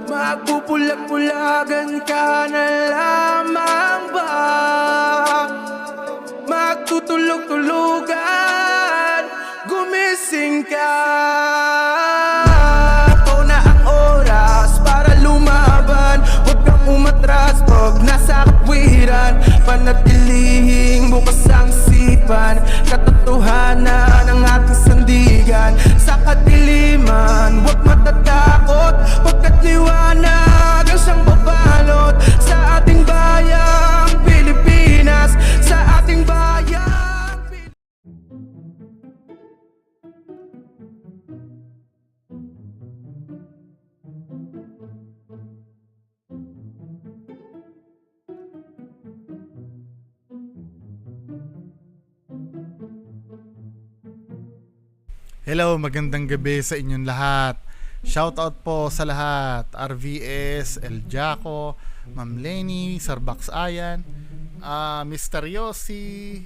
Magpupulag-pulagan ka na lamang ba? Magtutulog-tulugan, gumising ka. Ito na ang oras para lumaban. Huwag kang umatras pag nasa kapwiran. Panatilihing bukas ang sipan, katotohanan ng ating sandigan. Sa kadiliman, huwag matatakot, pagkat liwanag ang siyang babalot sa ating bayang Pilipinas, sa ating bayang Hello, magandang gabi sa inyong lahat. Shoutout po sa lahat. RVS, El Jaco, Ma'am Lenny, Sir Bax Ayan, Mr. Yossi,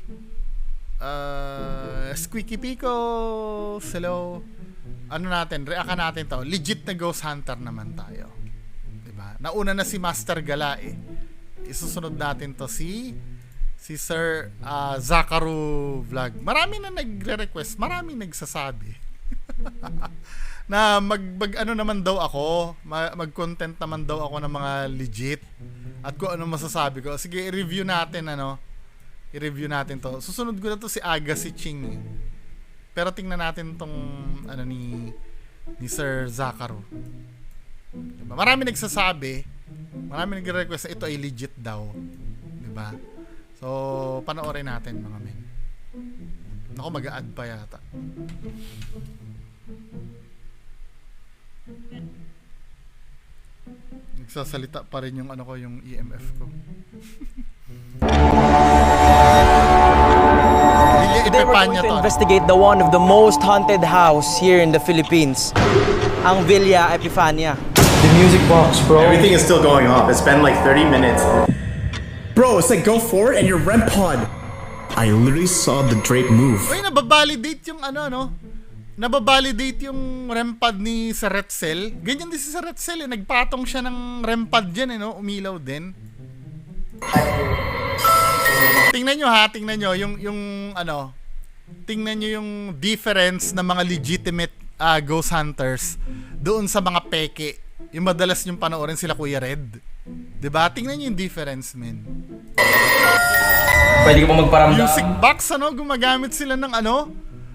Squeaky Pico. Hello. Ano natin? React natin to. Legit na Ghost Hunter naman tayo. Diba? Nauna na si Master Gala eh. Isusunod natin to si Sir Zakaru Vlog. Marami na nagre-request, maraming nagsasabi na ano naman daw ako, mag-content naman daw ako ng mga legit at kung ano masasabi ko. Sige, i-review natin i-review natin to. Susunod ko na to si Aga si Ching eh. Pero tingnan natin tong ano ni Sir Zakaru. Diba? Marami nagsasabi, marami nagre-request na ito ay legit daw. Diba? So, panoorin natin mga men. Ako, mag-a-add pa yata. Nagsasalita pa rin yung ano ko, yung EMF ko. Today we're going to investigate the one of the most haunted house here in the Philippines, ang Villa Epifania. The music box, bro. Everything is still going off. It's been like 30 minutes. Bro, it's like go for it and your REM pod. I literally saw the drape move. Uy, nababalidate yung ano, no? Nababalidate yung REM pad ni Sir Retzel. Ganyan din si Sir Retzel eh. Nagpatong siya ng REM pad dyan eh, no? Umilaw din. Tingnan nyo ha, tingnan nyo yung ano, tingnan nyo yung difference ng mga legitimate ghost hunters doon sa mga peke. Yung madalas nyong panoorin sila Kuya Red. Diba? Tingnan nyo yung difference, men. Pwede ko pa magparamdam. Music box, ano? Gumagamit sila ng ano?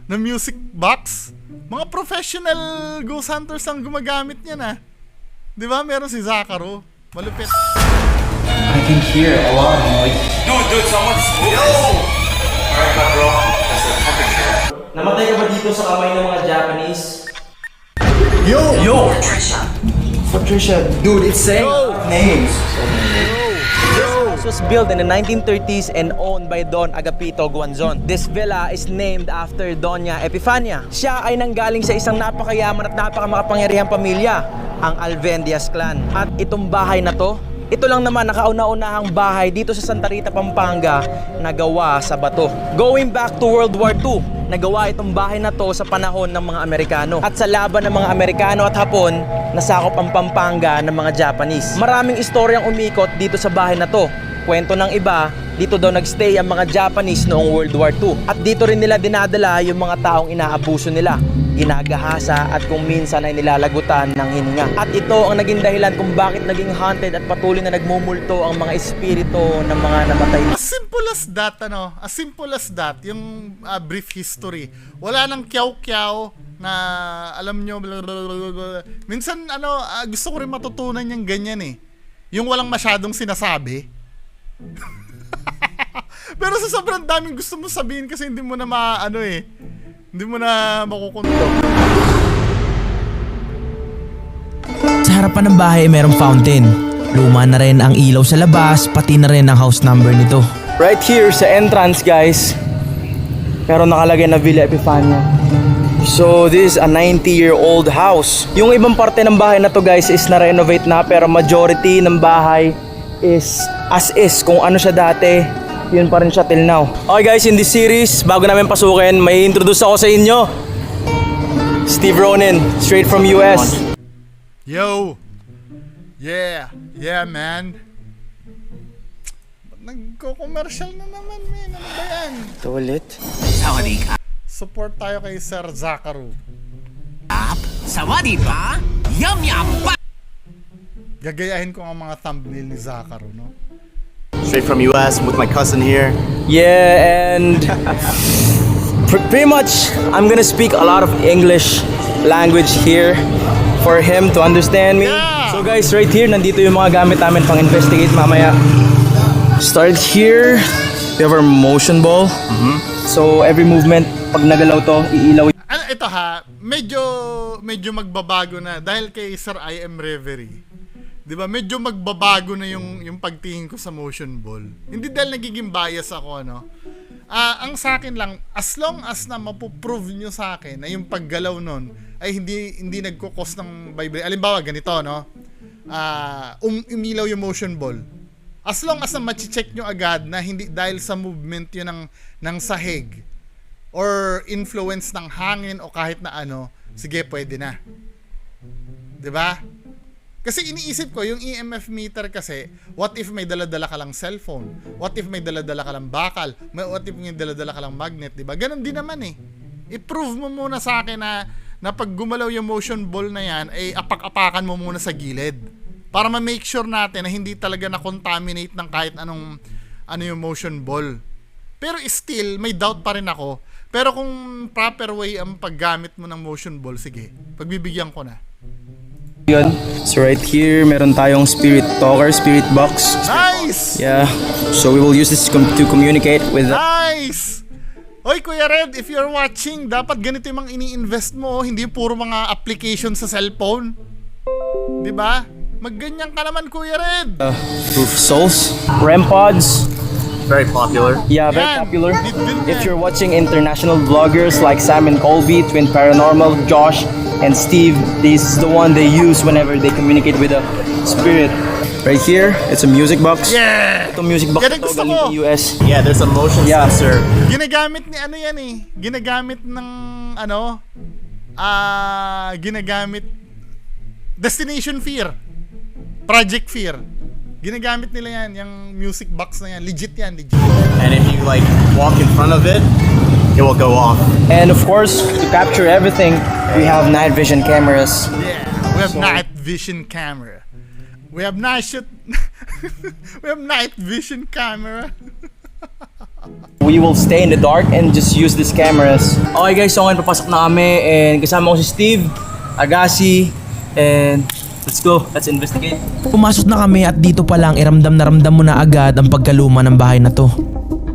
Ng music box. Mga professional ghost hunters ang gumagamit niyan, ah. Diba? Meron si Zakaru. Malupit. I can hear a lot of noise. Dude, someone's moving. Yo! Alright, bro. That's the temperature. Namatay ka ba dito sa kamay ng mga Japanese? Yo! Patricia, dude, it's saying names. This was built in the 1930s and owned by Don Agapito Guanzon. This villa is named after Doña Epifania. Siya ay nanggaling sa isang napakayaman at napakamakapangyarihang pamilya, ang Alvendias clan. At itong bahay na to, ito lang naman nakauna-unahang bahay dito sa Santa Rita, Pampanga na gawa sa bato. Going back to World War II, nagawa itong bahay na to sa panahon ng mga Amerikano. At sa laban ng mga Amerikano at Hapon, nasakop ang Pampanga ng mga Japanese. Maraming istoryang umikot dito sa bahay na to. Kwento ng iba, dito daw nagstay ang mga Japanese noong World War II. At dito rin nila dinadala yung mga taong inaabuso nila, ginagahasa at kung minsan ay nilalagutan ng hininga. At ito ang naging dahilan kung bakit naging haunted at patuloy na nagmumulto ang mga espiritu ng mga namatay. As simple as that, ano? As simple as that, yung brief history. Wala nang kyaw-kyaw na alam nyo, blablabla. Minsan, ano, gusto ko rin matutunan yung ganyan eh. Yung walang masyadong sinasabi. Pero sa sobrang daming gusto mo sabihin kasi hindi mo na maano eh. Hindi mo na makukontrol. Sa harapan ng bahay ay merong fountain. Luma na rin ang ilaw sa labas, pati na rin ang house number nito. Right here sa entrance, guys, pero nakalagay na Villa Epifania. So this is a 90-year-old house. Yung ibang parte ng bahay na to, guys, is na-renovate na, pero majority ng bahay is as is. Kung ano siya dati, yun pa rin siya till now. Okay guys, in this series, bago namin pasukin, may introduce ako sa inyo. Steve Ronin, straight from US. Yo! Yeah. Yeah, man. Nagko-commercial na naman, man. Ano ba yan? Ito ulit. Support tayo kay Sir Zakaru. Gagayahin ko ang mga thumbnail ni Zakaru, no? Straight from US with my cousin here. Yeah, and pretty much I'm gonna speak a lot of English language here for him to understand me. Yeah. So guys, right here, nandito yung mga gamit namin pang investigate mamaya. Start here, we have our motion ball. So every movement, pag nagalaw to, iilaw. Ano, ito ha, medyo magbabago na dahil kay Sir I Am Reverie. 'Di ba? Medyo magbabago na yung pagtingin ko sa motion ball. Hindi dahil nagiging bias ako, ano. Ang sa akin lang, as long as na mapoprove nyo sa akin na yung paggalaw nun ay hindi nagko-cause ng vibration. Halimbawa, ganito, no? Umilaw yung motion ball. As long as na machi-check nyo agad na hindi dahil sa movement yun ng sahig or influence ng hangin o kahit na ano, sige, pwede na. 'Di ba? Kasi iniisip ko, yung EMF meter kasi, what if may dala-dala ka lang cellphone? What if may dala-dala ka lang bakal? What if may dala-dala ka lang magnet? Diba? Ganon din naman eh. I-prove mo muna sa akin na pag gumalaw yung motion ball na yan, ay apak-apakan mo muna sa gilid. Para ma-make sure natin na hindi talaga na-contaminate ng kahit ano yung motion ball. Pero still, may doubt pa rin ako. Pero kung proper way ang paggamit mo ng motion ball, sige, pagbibigyan ko na. Yun. So right here, meron tayong spirit talker, spirit box. Nice! Yeah. So we will use this to communicate with. Nice! Hoy, Kuya Red, if you're watching, dapat ganito yung mga ini-invest mo, hindi puro mga application sa cellphone. 'Di ba? Magganyan ka naman, Kuya Red. Proof souls, REM pods. Very popular. Yeah, very Yan. popular. Din If yan. you're watching international vloggers like Sam and Colby, Twin Paranormal, Josh, and Steve, this is the one they use whenever they communicate with a spirit. Right here, it's a music box. Yeah! Ito music box Yan ang ito, gusto galing ko. sa US. Yeah, there's a motion Yeah. sensor. Ginagamit ni ano yan eh. Ginagamit ng ginagamit Destination Fear. Project Fear. Ginagamit nila yan, yung music box na yan. Legit yan, legit. And if you like walk in front of it, it will go off. And of course, to capture everything, we have night vision cameras. Yeah, we have night vision camera. We have night vision camera. We will stay in the dark and just use these cameras. Okay guys, so ngayon papasok na kami and kasama ko si Steve, Agassi, and let's go, let's investigate. Pumasok na kami at dito pa lang iramdam na ramdam mo na agad ang pagkaluma ng bahay na to.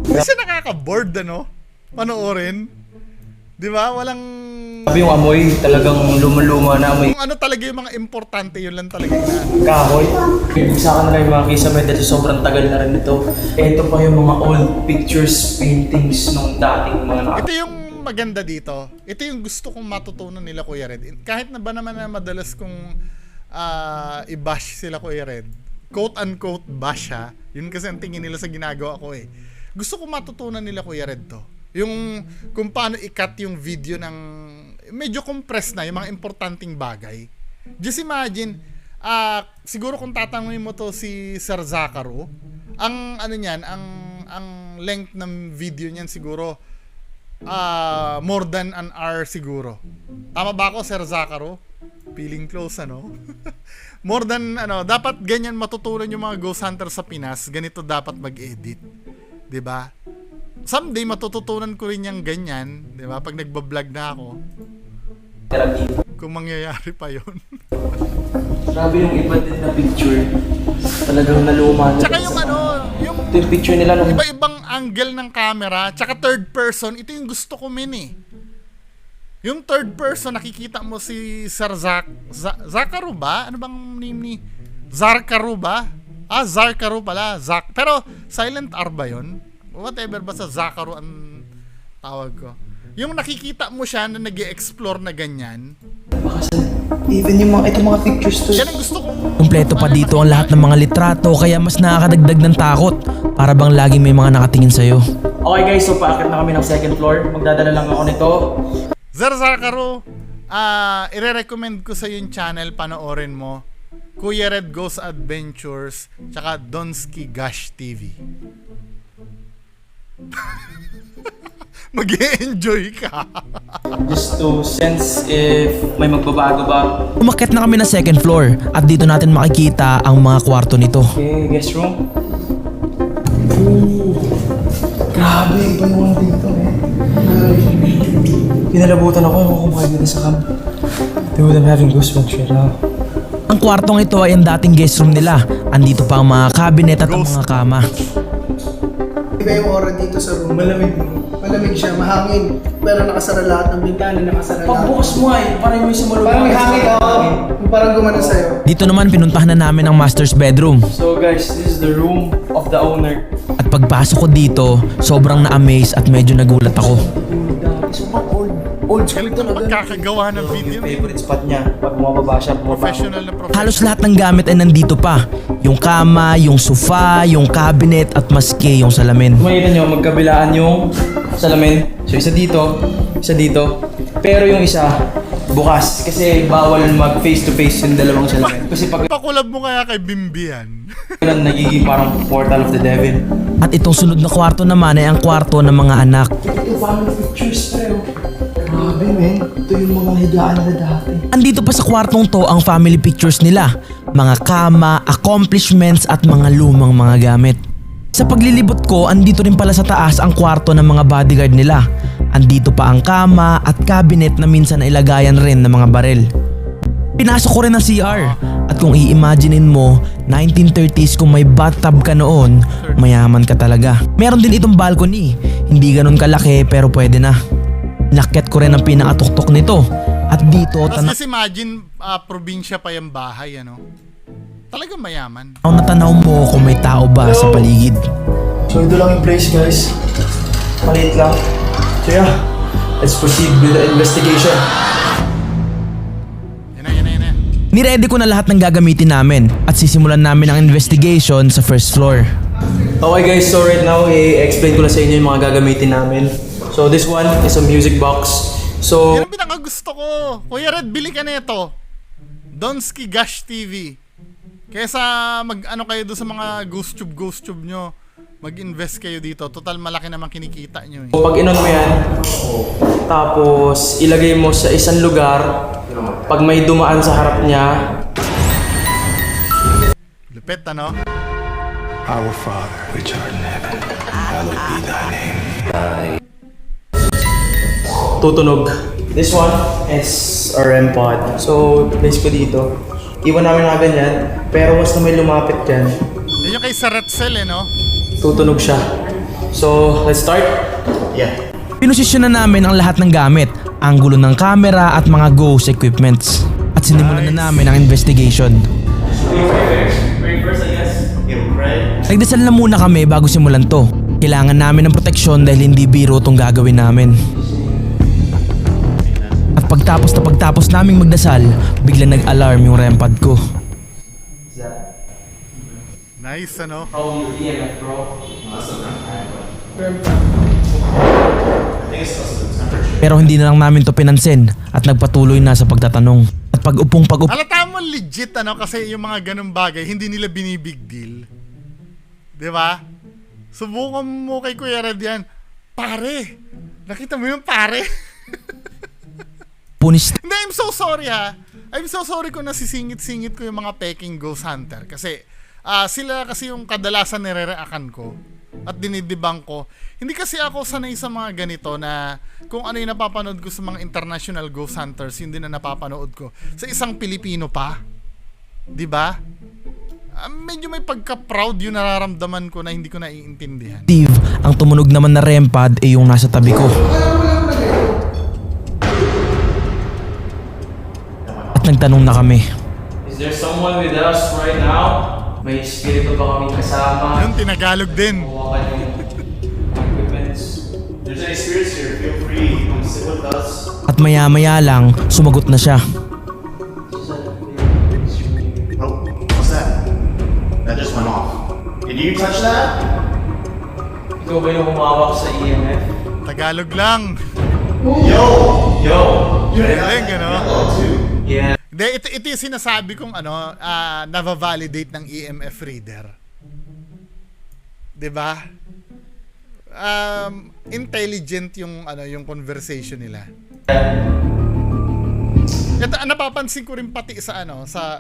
Kasi nakaka-bored, ano? Panoorin. Di ba? Walang... Sabi yung amoy, talagang luma-luma na amoy. Kung ano talaga yung mga importante, yun lang talaga yung Kahoy. Isa ka na lang yung mga kisame dahil sobrang tagal na rin ito. Ito pa yung mga old pictures, paintings nung dating mga Ito yung maganda dito. Ito yung gusto kong matutunan nila, Kuya Red. Kahit na ba naman na madalas kong i-bash sila, Kuya Red. Quote-unquote bash, ha. Yun kasi ang tingin nila sa ginagawa ko eh. Gusto kong matutunan nila, Kuya Red, to. Yung kung paano i-cut yung video ng medyo compressed na, yung mga importanteng bagay. Just imagine, siguro kung tatanungin mo to si Sir Zakaru, ang ano niyan, ang length ng video niyan siguro more than an hour siguro. Tama ba ako, Sir Zakaru? Feeling close, ano? More than, dapat ganyan matutunan yung mga ghost hunter sa Pinas. Ganito dapat mag-edit. 'Di ba? Someday matututunan ko rin yung ganyan, 'di ba? Pag nagba-vlog na ako. Kung mangyayari pa 'yon. Grabe yung iba din na picture. Talagang naluma na. Tsaka yung yung ito yung picture nila nung iba-ibang angle ng camera, tsaka third person, ito yung gusto ko Yung third person, nakikita mo si Sir Zakaru ba? Ano bang name ni? Zakaru ba? Zakaru pala. Pero silent R ba yun? Whatever, basta Zakaru ang tawag ko. Yung nakikita mo siya na nag-e-explore na ganyan. Even yung itong mga pictures to. Yan ang gusto kong... Kumpleto pa dito ang lahat ng mga litrato kaya mas nakakadagdag ng takot. Para bang laging may mga nakatingin sa'yo. Okay guys, so paakit na kami ng second floor. Magdadala lang ako nito. Sir Zakaru, ire-recommend ko sa yung channel, panoorin mo. Kuya Red Goes Adventures, tsaka Donsky Gash TV. Mag-e-enjoy ka. Just to sense if may magbabago ba. Umakyat na kami na second floor at dito natin makikita ang mga kwarto nito. Okay, guest room. Grabe, iba yung mga dito eh. Kinalabutan ako kung kumain dito sa camp. Dude, I'm having goosebumps right now. Ang kwartong ito ay ang dating guest room nila. Andito pa ang mga cabinet at ang mga kama. Iba yung aura dito sa room. Malamig. Malamig siya, mahangin. Pero nakasara lahat ng bintana, nakasara lahat. Pagbukas mo ay, parang may sumalubong. Parang may hangin ako. Parang gumana sa'yo. Dito naman pinuntahan na namin ang master's bedroom. So guys, this is the room of the owner. At pagpasok ko dito, sobrang na-amaze at medyo nagulat ako. Old school talaga. Pagkakagawa ng video. Yung favorite spot niya, pag bumababa siya, Professional na professional. Halos lahat ng gamit ay nandito pa. Yung kama, yung sofa, yung cabinet at maski yung salamin. Makikita nyo, magkabilaan yung salamin. So isa dito. Pero yung isa, bukas. Kasi bawal mag face to face yung dalawang salamin. Kasi pag Pakulab mo kaya kay Bimbi yan. ganun, nagiging parang portal of the devil. At itong sunod na kwarto naman ay ang kwarto ng mga anak. Ito family pictures, pero. Grabe, men. Ito yung mga higaan na dati. Andito pa sa kwartong to ang family pictures nila. Mga kama, accomplishments at mga lumang mga gamit. Sa paglilibot ko, andito rin pala sa taas ang kwarto ng mga bodyguard nila. Andito pa ang kama at cabinet na minsan na ilagayan rin ng mga barel. Pinasok ko rin ang CR. At kung i-imaginein mo, 1930s kung may bathtub ka noon, mayaman ka talaga. Meron din itong balcony. Hindi ganun kalaki pero pwede na. Nakyat ko rin ang pinakatuktok nito. At dito, Tapos just imagine, probinsya pa yung bahay, ano? Talagang mayaman. natanaw mo kung may tao ba sa paligid. So ito lang yung place, guys. Maliit lang. So yeah, let's proceed with the investigation. Yan na. Niready ko na lahat ng gagamitin namin at sisimulan namin ang investigation sa first floor. Okay guys, so right now, i-explain ko na sa inyo yung mga gagamitin namin. So this one is a music box. So, Yan ang pinakagusto ko. Kuya Red, bili ka na ito. Donsky Gash TV. Kesa mag-ano kayo doon sa mga ghost tube nyo. Mag-invest kayo dito. Total malaki naman kinikita nyo eh. pag inon mo yan, tapos ilagay mo sa isang lugar, pag may dumaan sa harap niya, Lupit, ano? Our Father, which art in heaven, hallowed be thy name. tutunog. This one is a REM pod. So, place ko dito. Iwan namin na ganyan, pero once na may lumapit dyan, Yan yung kay Saretzel eh, no? tutunog siya. So, let's start. Yeah. Pinosisyon na namin ang lahat ng gamit, anggulo ng camera at mga ghost equipments. At sinimulan na namin ang investigation. Nagdasal na muna kami bago simulan to. Kailangan namin ng proteksyon dahil hindi biro itong gagawin namin. At pagtapos naming magdasal, bigla nag-alarm yung REM pad ko. Nice, ano? Pero hindi na lang namin to pinansin at nagpatuloy na sa pagtatanong. At pag-upong Halata mo legit, ano? Kasi yung mga ganung bagay, hindi nila binibig deal. Di ba? Subukan mo kay Kuya Red yan. Pare! Nakita mo yung pare? punis Hindi, I'm so sorry ha. I'm so sorry kung nasisingit-singit ko yung mga peking ghost hunter. Kasi sila kasi yung kadalasan nire-reakan ko at dinidibang ko. Hindi kasi ako sanay sa mga ganito na kung ano yung napapanood ko sa mga international ghost hunters, hindi na napapanood ko sa isang Pilipino pa. Di ba? Medyo may pagka-proud yung nararamdaman ko na hindi ko naiintindihan. Steve, ang tumunog naman na REM pad ay yung nasa tabi ko. At nagtanong na kami. Is there someone with us right now? May espiritu ba kaming kasama? Yun, tinagalog din. Hawakan yung equipments. There's any spirits here, feel free to sit with us. At maya-maya lang, sumagot na siya. Oh, what's that? That just went off. Did you touch that? Ikaw ba yung humawak sa EMF? Tagalog lang. Yo! Yo! Galing, ano? Hello, too. Yeah. Hindi, ito yung sinasabi kong nava-validate ng EMF reader. 'Di ba? Intelligent yung yung conversation nila. Ito, napapansin ko rin pati sa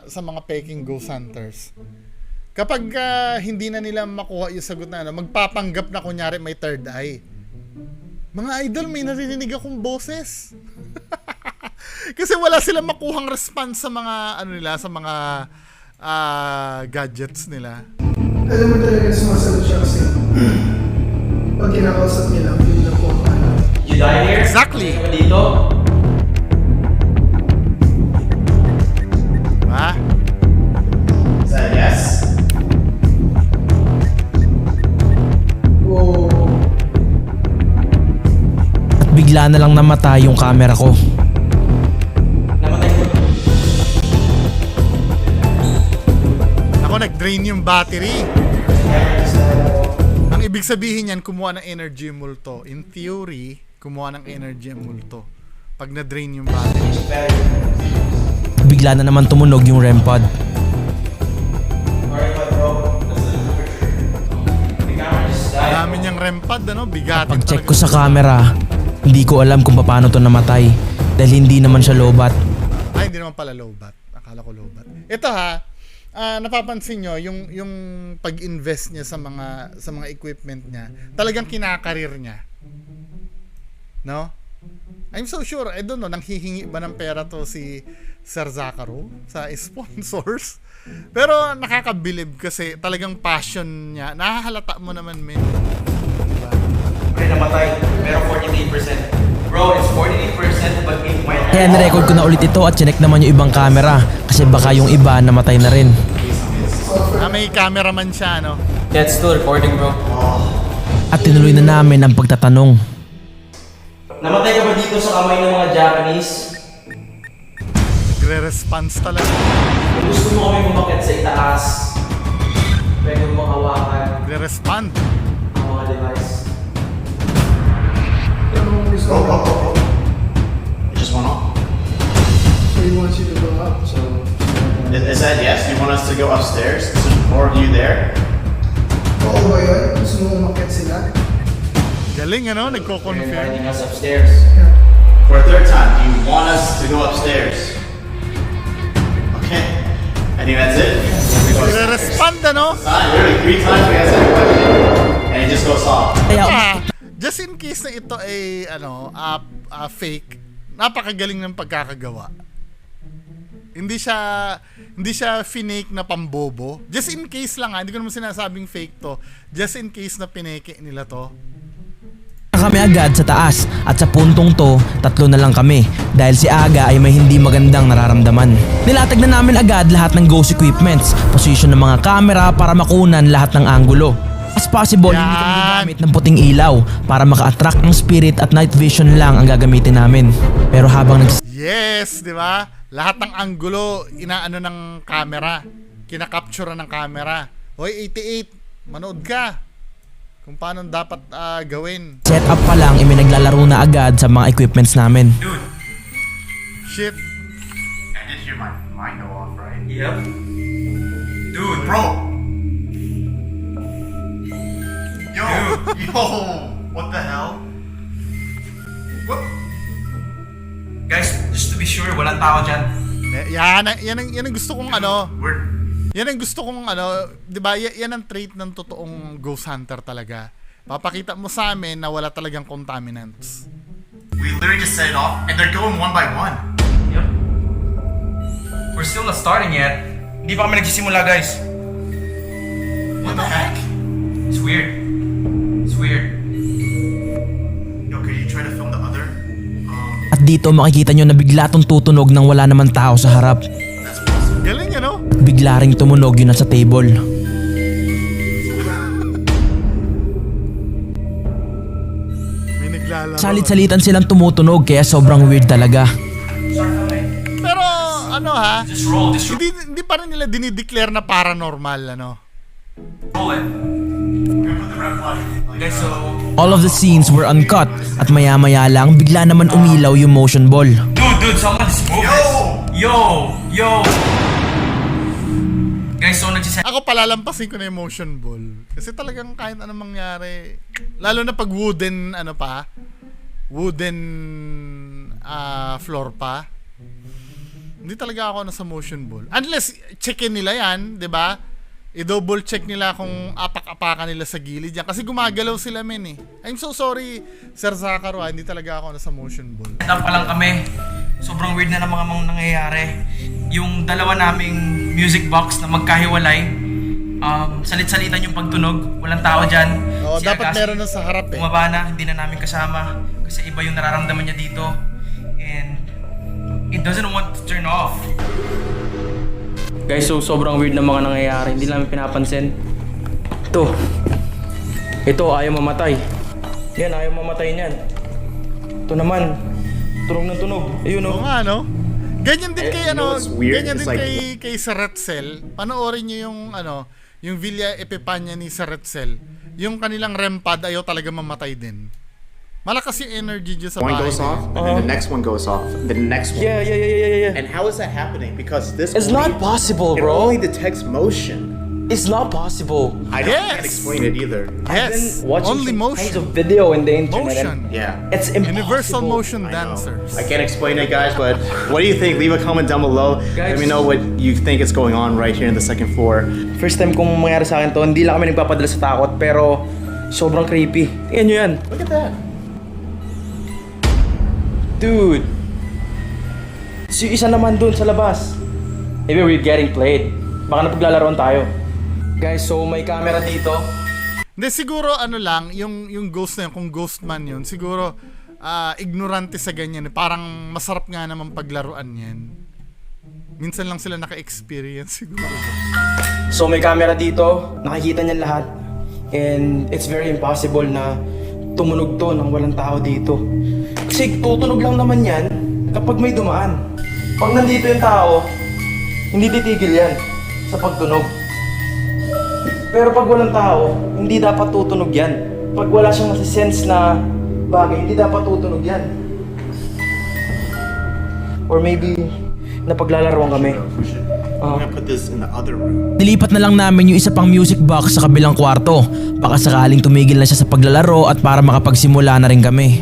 sa mga peking ghost hunters. Kapag hindi na nila makuha yung sagot na magpapanggap na kunyari may third eye. Mga idol, may narinig akong boses. Kasi wala silang makuhang response sa mga sa mga gadgets nila. Alam mo talaga sumasagot siya kasi pag kinakausap nila, hindi na po You die here? Exactly. Dito? Diba? Is that a yes? Wow. At bigla na lang namatay yung camera ko. Namatay ko. Ako, nag-drain yung battery. Ang ibig sabihin yan, kumuha ng energy yung multo. In theory, kumuha ng energy yung multo. Pag na-drain yung battery. Bigla na naman tumunog yung REM pod. Dami niyang REM pad, bigatin Pag-check talaga. ko sa camera, hindi ko alam kung paano to namatay dahil hindi naman siya lobat. Ay, hindi naman pala lowbat. Akala ko lowbat. Ito napapansin nyo, yung pag-invest niya sa mga equipment niya, talagang kinakarir niya. No? I'm so sure, I don't know, nanghihingi ba ng pera to si Sir Zakaro sa sponsors? Pero nakakabilib kasi talagang passion niya. Nahahalata mo naman, men. Diba? Okay, namatay. Pero 48%. Bro, it's 48% but it might... Kaya nirecord ko na ulit ito at chinek naman yung ibang camera kasi baka yung iba namatay na rin. May cameraman siya, no? Yeah, it's still recording, bro. At tinuloy na namin ang pagtatanong. Namatay ka ba dito sa kamay ng mga Japanese? Nagre-response talaga. Kung gusto mo kami umakyat sa itaas, pwede mo hawakan Nagre-respond. ang mga device. It just went off. So he wants you to go up, so... Is that yes? You want us to go upstairs? Is there more of you there? Oo ba yun? Gusto mo umakyat sila? Galing, They're nagko-confirm. inviting us upstairs. For a third time, do you want us to go upstairs? Okay. I think that's it. Nagre-respond, Literally 3 times we asked that question, and it just goes off. Kaya Just in case na ito ay fake, napakagaling ng pagkakagawa. Hindi siya finake na pambobo. Just in case lang, hindi ko naman sinasabing fake to. Just in case na pineke nila to. kami agad sa taas at sa puntong to, 3 na lang kami dahil si Aga ay may hindi magandang nararamdaman. Nilatag na namin agad lahat ng ghost equipments, position ng mga camera para makunan lahat ng anggulo. As possible, hindi kami gagamit ng puting ilaw para maka-attract ng spirit at night vision lang ang gagamitin namin. Pero habang Yes, di ba? Lahat ng anggulo, inaano ng camera. Kinakapture ng camera. Hoy, 88, manood ka. Kung paano dapat gawin. set up pa lang, naglalaro na agad sa mga equipments namin. Dude, Shit. I did hear my mind go off, right? Yep. Dude, bro! Yo! Yo! What the hell? What? Guys, just to be sure, walang tao dyan. Yan ang gusto kong We're... Yan ang gusto kong 'di ba? Yan ang trait ng totoong ghost hunter talaga. Papakita mo sa amin na wala talagang contaminants. We literally just set it off, and they're going one by one. Yep. We're still not starting yet. Hindi pa kami nagsisimula, guys. What the heck? It's weird. It's weird. Yo, could you try to film the other? At dito makikita nyo na bigla tong tutunog nang wala naman tao sa harap. Galing Bigla ring tumunog yun sa table. May naglalaro. Salit-salitan silang tumutunog kaya sobrang weird talaga. Pero Just roll, just hindi pa rin nila dinideclare na paranormal roll it. Guys, so... All of the scenes were uncut at maya-maya lang bigla naman umilaw yung motion ball. Dude, someone's moving. Yo! Yo! Guys, so nagsiset Ako palalampasin ko na yung motion ball. Kasi talagang kahit anong mangyari, lalo na pag wooden floor pa, hindi talaga ako nasa motion ball. Unless checkin nila yan, 'di ba? I-double check nila kung apak-apakan nila sa gilid yan. Kasi gumagalaw sila men eh. I'm so sorry, Sir Zakaro, hindi talaga ako nasa motion ball. up pa lang kami. Sobrang weird na ng mga nangyayari. Yung dalawa naming music box na magkahiwalay, salit-salitan yung pagtunog. Walang tao dyan. Oo, Si dapat Agassi, meron na sa harap eh. bumaba na, hindi na namin kasama. Kasi iba yung nararamdaman niya dito. And it doesn't want to turn off. Guys, so sobrang weird na mga nangyayari. Hindi namin pinapansin. Ito, ayaw mamatay. Yan, ayaw mamatay niyan. Ito naman, tunog ng tunog. Ayun Oo oh. nga, no? Ganyan din kay You know what's weird? ganyan din It's like- kay Sir Retzel. Panoorin niyo yung Villa Epipania ni Sir Retzel. Yung kanilang REM pad ayaw talaga mamatay din. Malakas yung energy dyan sa One bahay. goes off, and then the next one goes off. The next one. Yeah. And how is that happening? Because this It's not possible, it bro. only detects motion. It's not possible. I Yes. can't explain it either. Yes, only Kinds motion. of video in the internet. Motion. Yeah. It's impossible. Universal motion I know. dancers. I can't explain it, guys, but what do you think? Leave a comment down below. Guys. Let me know what you think is going on right here in the second floor. First time kung mangyari sa akin to, hindi lang kami nagpapadala sa takot, pero sobrang creepy. Tingnan nyo yan. Look at that. Dude. Si isa naman dun sa labas. Maybe we're getting played. Baka napaglalaroan tayo. Guys, so may camera dito. Hindi, siguro lang, yung ghost na yun, kung ghost man yun, siguro ignorante sa ganyan. Parang masarap nga naman paglaruan yan. Minsan lang sila naka-experience siguro. So may camera dito, nakikita niyan lahat. And it's very impossible na tumunog to nang walang tao dito. Kasi tutunog lang naman yan kapag may dumaan. Pag nandito yung tao, hindi titigil yan sa pagtunog. Pero pag walang tao, hindi dapat tutunog yan. Pag wala siyang nasisense na bagay, hindi dapat tutunog yan. Or maybe, napaglalaroan kami. I'm gonna put this in the other room. Nilipat na lang namin yung isa pang music box sa kabilang kwarto. Baka sakaling tumigil na siya sa paglalaro at para makapagsimula na rin kami.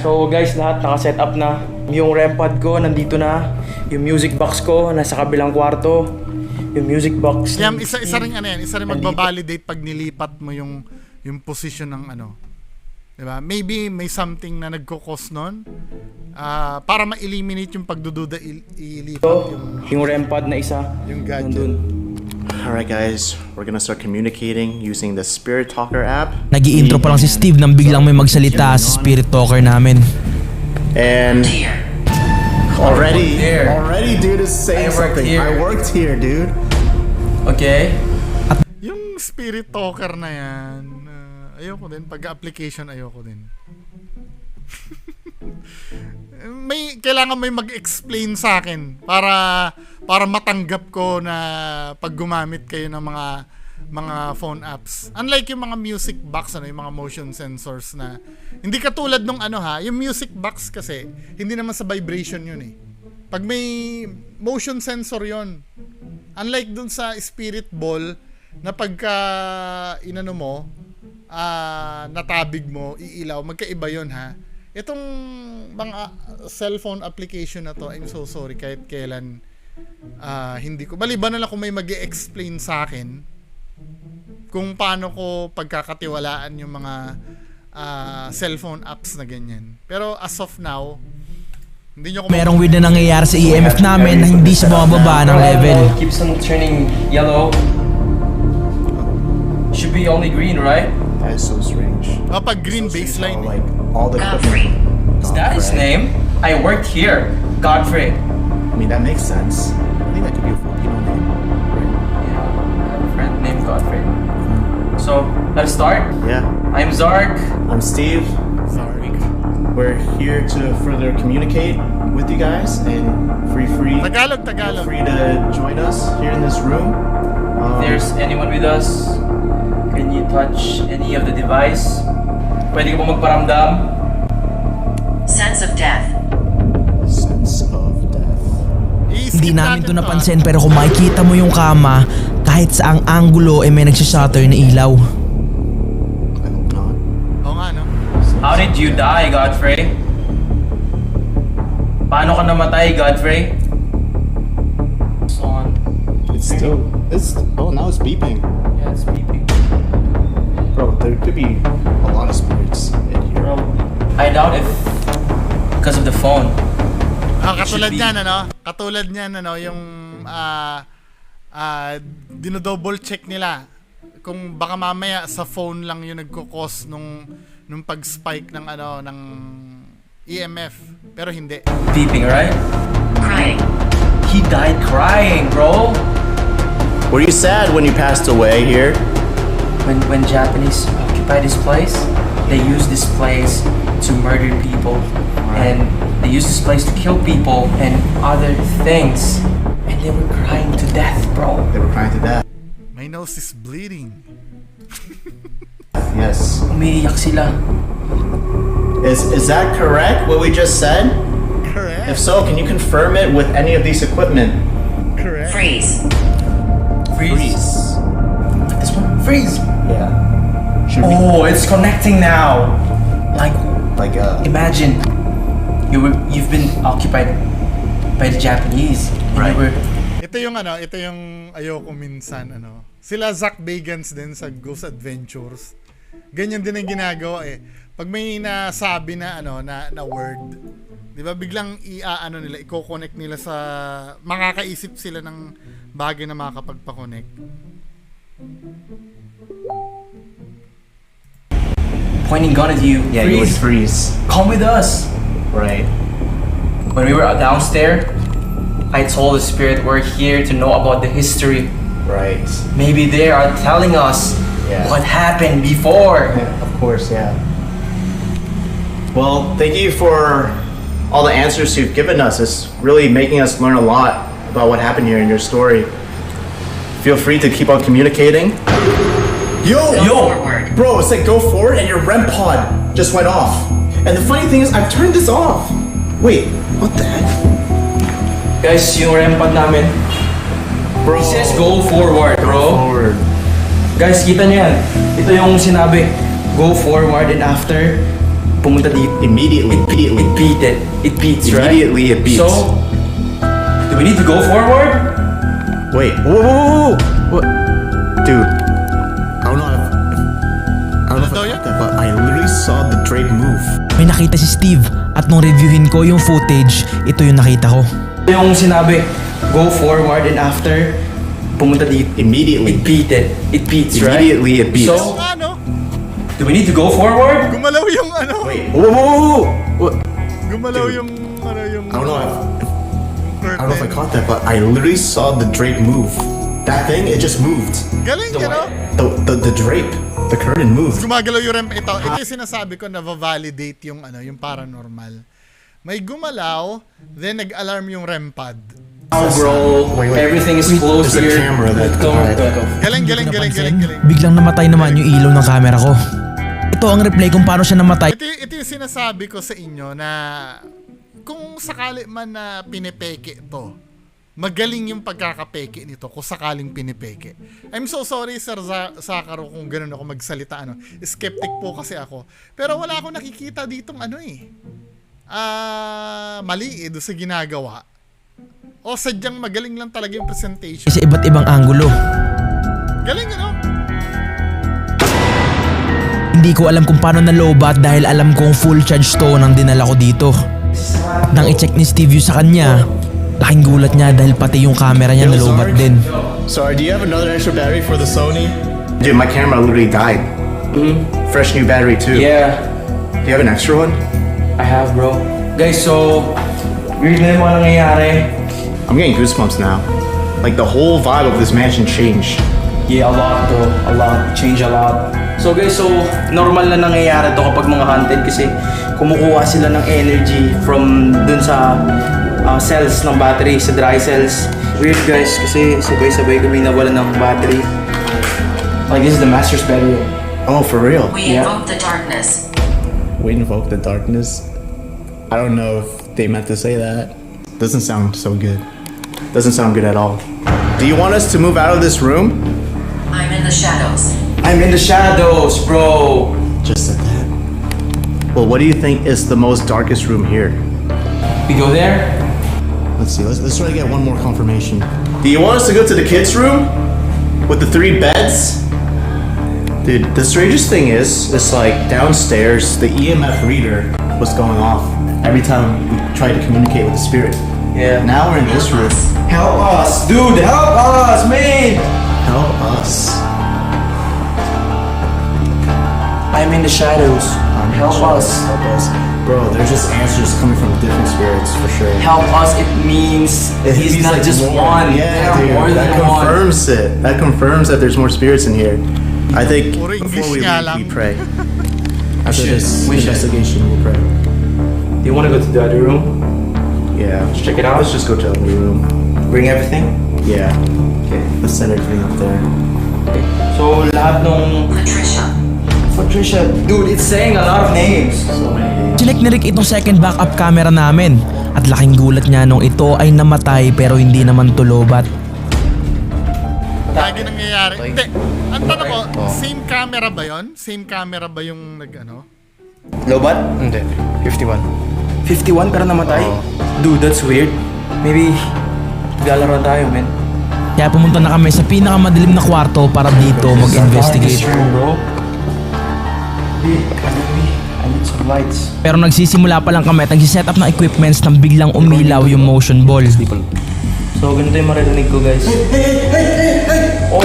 So guys, lahat naka-set up na. Yung REM pad ko nandito na. Yung music box ko nasa kabilang kwarto. Yung music box. Kaya isa rin isa rin magbabalidate pag nilipat mo yung position ng diba? Maybe may something na nagkukos nun. Para ma-eliminate yung pagdududa, ilipat Yung REM pad na isa. yung gadget. Nandun. Alright, guys, we're gonna start communicating using the Spirit Talker app. Nag-i-intro pa lang si Steve nang biglang may magsalita sa spirit talker namin. And already, dude is saying I worked something. here. I worked here, dude. Okay. Yung spirit talker na yan, ayoko din. Pag-application, ayoko din. Kailangan may mag-explain sa akin para matanggap ko na pag gumamit kayo ng mga phone apps. Unlike yung mga music box, yung mga motion sensors na hindi katulad nung yung music box kasi hindi naman sa vibration yun eh. Pag may motion sensor yun, unlike dun sa spirit ball na pagka natabig mo, iilaw, magkaiba yun ha. Itong mga cellphone application na to, I'm so sorry kahit kailan hindi ko. Maliban na lang kung may mag-e-explain sa akin kung paano ko pagkakatiwalaan yung mga cellphone apps na ganyan. Pero as of now, hindi nyo ko Merong weird na nangyayari sa EMF namin na hindi siya bumababa ng level. Keeps on turning yellow. Should be only green, right? That is so strange. pag green baseline Like all the equipment. Is that his name? I worked here. Godfrey. I mean, that makes sense. I think that could be a Filipino name, right? Yeah, I have a friend named Godfrey. So, let's start. Yeah. I'm Zark. I'm Steve. sorry. We're here to further communicate with you guys and Tagalog. feel free to join us here in this room. If there's anyone with us, can you touch any of the device? Pwede ka po magparamdam? Sense of death. Sense of death. Hindi skip namin to natin napansin pero kung makikita mo yung kama, kahit saang anggulo may nagsishutter na ilaw. Oo nga, no? How did you die, Godfrey? Paano ka namatay, Godfrey? It's on. Now it's beeping. Yeah, it's beeping. Bro, there could be a lot of spirits in here. Probably. I doubt if because of the phone. Katulad Should be. niyan, ano? Katulad niyan, ano, yung dinodouble check nila kung baka mamaya sa phone lang yung nagko-cause nung pag-spike ng ano ng EMF, pero hindi. Beeping, right? Crying. He died crying, bro. Were you sad when you passed away here? When Japanese occupied this place, they used this place to murder people, and they used this place to kill people and other things, and they were crying to death, bro. They were crying to death. My nose is bleeding. Yes. Umiiyak sila. Is that correct, what we just said? Correct. If so, can you confirm it with any of these equipment? Correct. Freeze. Freeze. Like this one. Freeze. Yeah. Should be Oh, it's connecting now. Like, like imagine you've been occupied by the Japanese. And Right. you were Ito yung ayoko minsan, ano. Sila Zach Bagans din sa Ghost Adventures. Ganyan din ang ginagawa eh. Pag may nasabi na ano na word, 'di ba, biglang nila, i-connect nila sa makakaisip sila ng bagay na makakapagpa-connect. pointing gun at you. yeah, you would freeze. Come with us. Right. When we were downstairs, I told the spirit we're here to know about the history. Right. Maybe they are telling us Yeah. what happened before. Yeah, of course, yeah. Well, thank you for all the answers you've given us. It's really making us learn a lot about what happened here in your story. Feel free to keep on communicating. Yo! Forward. Bro, it said go forward and your REM pod just went off. And the funny thing is, I've turned this off. Wait, what the heck? Guys, yung REM pad namin, Bro, it says go forward, bro. forward. Guys, kita nyo yan. Ito yung sinabi, go forward, and after, pumunta dito. Immediately, immediately. It beats, right? Immediately it beats. So, do we need to go forward? Wait, whoa. What? Dude, I don't know if daw I yun? got that, but I literally saw the drape move. May nakita si Steve at nung reviewin ko yung footage, ito yung nakita ko. Ito yung sinabi, go forward, and after, pumunta dito. immediately. It beats, right? Immediately it beats. So, Ano? do we need to go forward? Gumalaw yung ano? Wait, whoa. What? Gumalaw Dude. yung ano yung I don't know curtain. I don't know if I caught that, but I literally saw the drape move. That thing, it just moved. Galing, The ano? The drape, the curtain moved. Gumagalaw yung REM. Ito yung sinasabi ko na validate yung ano, yung paranormal. May gumalaw, then nag-alarm yung REM pad. Oh, bro, Wait. everything is closed There's a here. camera that Go. Galing. Napansin, biglang namatay naman yung ilaw ng camera ko. Ito ang replay kung paano siya namatay. Ito yung sinasabi ko sa inyo na kung sakali man na pinipeke to, magaling yung pagkakapeke nito kung sakaling pinipeke. I'm so sorry, Sir Sakaro, kung ganun ako magsalita. Ano. Skeptic po kasi ako. Pero wala akong nakikita ditong ano eh. Mali doon sa ginagawa. O sadyang magaling lang talaga yung presentation. Sa iba't ibang anggulo. Galing, ano? Hindi ko alam kung paano nalobat dahil alam kong full charge to nang dinala ko dito. Nang i-check ni Steve yung sa kanya, laking gulat niya dahil pati yung camera niya nalobat din. Sorry, do you have another extra battery for the Sony? Dude, my camera literally died. Fresh new battery too. Yeah, Do you have an extra one? I have, bro. Guys, so, weird na yung mga nangyayari. I'm getting goosebumps now. Like the whole vibe of this mansion changed. Yeah, a lot though. A lot. Change a lot. So guys, so normal na nangyayari to kapag mga haunted kasi kumukuha sila ng energy from dun sa cells ng battery, sa dry cells. Weird guys kasi sabay-sabay kami nawalan ng battery. Like this is the master's bedroom. Oh, for real? We Yeah. invoke the darkness. We invoke the darkness. I don't know if they meant to say that. Doesn't sound so good. Doesn't sound good at all. Do you want us to move out of this room? I'm in the shadows. I'm in the shadows, bro. Just said that. Well, what do you think is the most darkest room here? We go there? Let's see. Let's try to get one more confirmation. Do you want us to go to the kids' room with the 3 beds? Dude, the strangest thing is, it's like downstairs, the EMF reader was going off every time we tried to communicate with the spirit. Yeah. Now we're in this room. Help us, dude. Help us, man. Help us. I'm in the shadows. Help us. Help us. Bro, there's just answers coming from different spirits for sure. Help us. It means he's not like just more. one. Yeah, There are dude, more that than one. confirms it. That confirms that there's more spirits in here. I think Puro before English we nga leave, we lang. pray. After should. this We should. investigation, we'll pray. Do you want to go to the other room? Yeah. Let's check it out. Let's just go to the other room. Bring everything? Yeah. Okay. Let's send everything up there. So, lahat nung... Patricia. Dude, it's saying a lot of names. So many names. Chinek ni Rick itong second backup camera namin at laking gulat niya nung ito ay namatay pero hindi naman tulobat. Lagi nangyayari. Hindi. Ang tanong ko, same camera ba yon? Same camera ba yung nag-ano? Lobat? Hindi. 51. 51 pero namatay? Dude, that's weird. Maybe... Galaro tayo, man. Kaya pumunta na kami sa pinakamadilim na kwarto para dito mag-investigate. bro. I need some lights. Pero nagsisimula pa lang kami at nagsiset up ng equipments nang biglang umilaw yung motion ball. So, ganito yung maririnig ko, guys. Oh!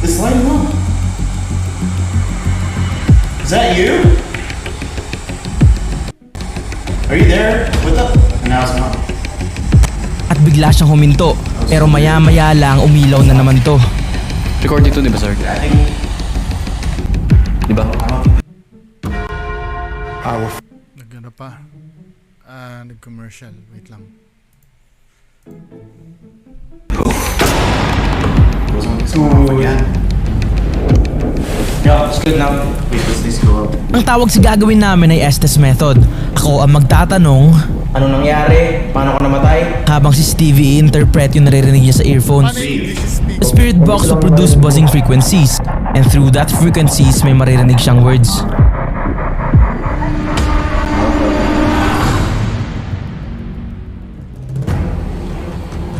This light on. Is that you? Are you there with us? And now it's gone. At bigla siyang huminto. Pero maya-maya lang umilaw na naman to. Record dito, di ba, sir? Di ba? Nag-ano pa? Nag-commercial. Wait lang. Yeah, it's good now. Wait, let's go up. Ang tawag sa gagawin namin ay Estes Method. Ako ang magtatanong Anong nangyari? Paano ko namatay? habang si Stevie i-interpret yung naririnig niya sa earphones. Paano yung English speak? The spirit box will produce buzzing frequencies and through that frequencies may maririnig siyang words.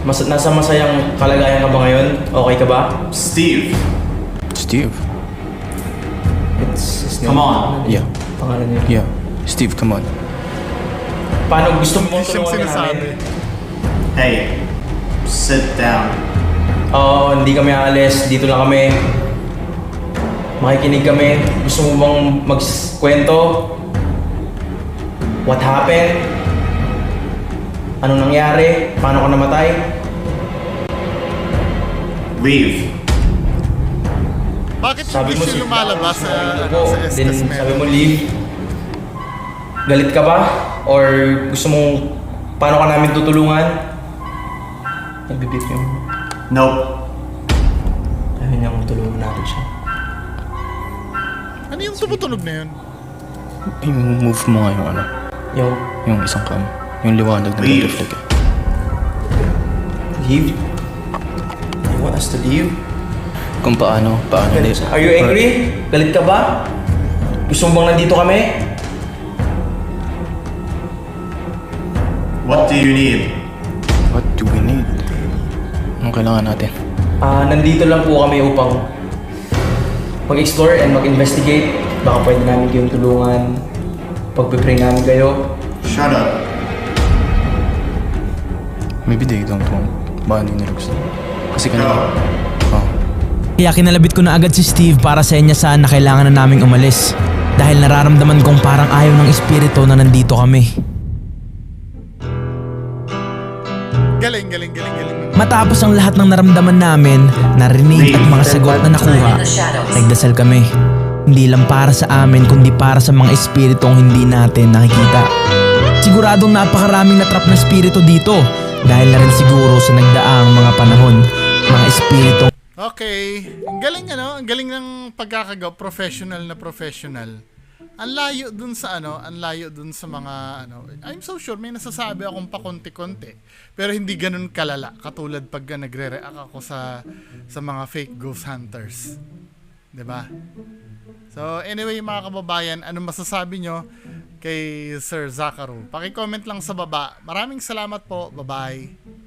Nasa masayang kalagayan ka ba ngayon? Okay ka ba? Steve, Steve. It's his name. come on. Yeah. Pangalan niya. Yeah. Steve, come on. Paano gusto mo English yung tulungan ka sinasabi. namin? Hey, sit down. Oo, hindi kami aalis. Dito lang kami. Makikinig kami. Gusto mo bang magkwento? What happened? Anong nangyari? Paano ka namatay? Leave. Bakit Sabi mo English yung lumalabas sa, Go. sa Then Estes sabi mo Method? leave. Galit ka ba? Or gusto mong paano ka namin tutulungan? Nagbibip yung Nope. ayaw niyang tulungan natin siya. Ano yung tumutunog na yun? I-move mo nga yung ano. Yo, Yung isang cam. Yung liwanag na Leave. nag-reflect eh. leave? You want us to leave? Kung paano Are you angry? Galit ka ba? Gusto mo bang nandito kami? What do you need? What do we need? Anong kailangan natin? Nandito lang po kami upang mag-explore and mag-investigate. Baka pwede namin kayong tulungan. Pagpipray namin kayo. Shut up. Maybe they don't want. Baka hindi nila gusto. Kasi kanina... No. Oh. Kaya kinalabit ko na agad si Steve para sa niya saan na kailangan na naming umalis. Dahil nararamdaman kong parang ayaw ng espiritu na nandito kami. Galing. Matapos ang lahat ng naramdaman namin, narinig at mga sagot na nakuha, nagdasal kami. Hindi lang para sa amin kundi para sa mga espiritong hindi natin nakikita. Siguradong napakaraming natrap na espiritu dito dahil na rin siguro sa nagdaang mga panahon, mga espiritong Okay. Ang galing ano? Ang galing ng pagkakagawa. Professional na professional. ang layo dun sa mga I'm so sure may nasasabi akong pakonti-konti. Pero hindi ganun kalala katulad pag nagre-react ako sa mga fake ghost hunters. 'Di ba? So anyway mga kababayan, ano masasabi nyo kay Sir Zacaro? Paki-comment lang sa baba. Maraming salamat po. Bye-bye.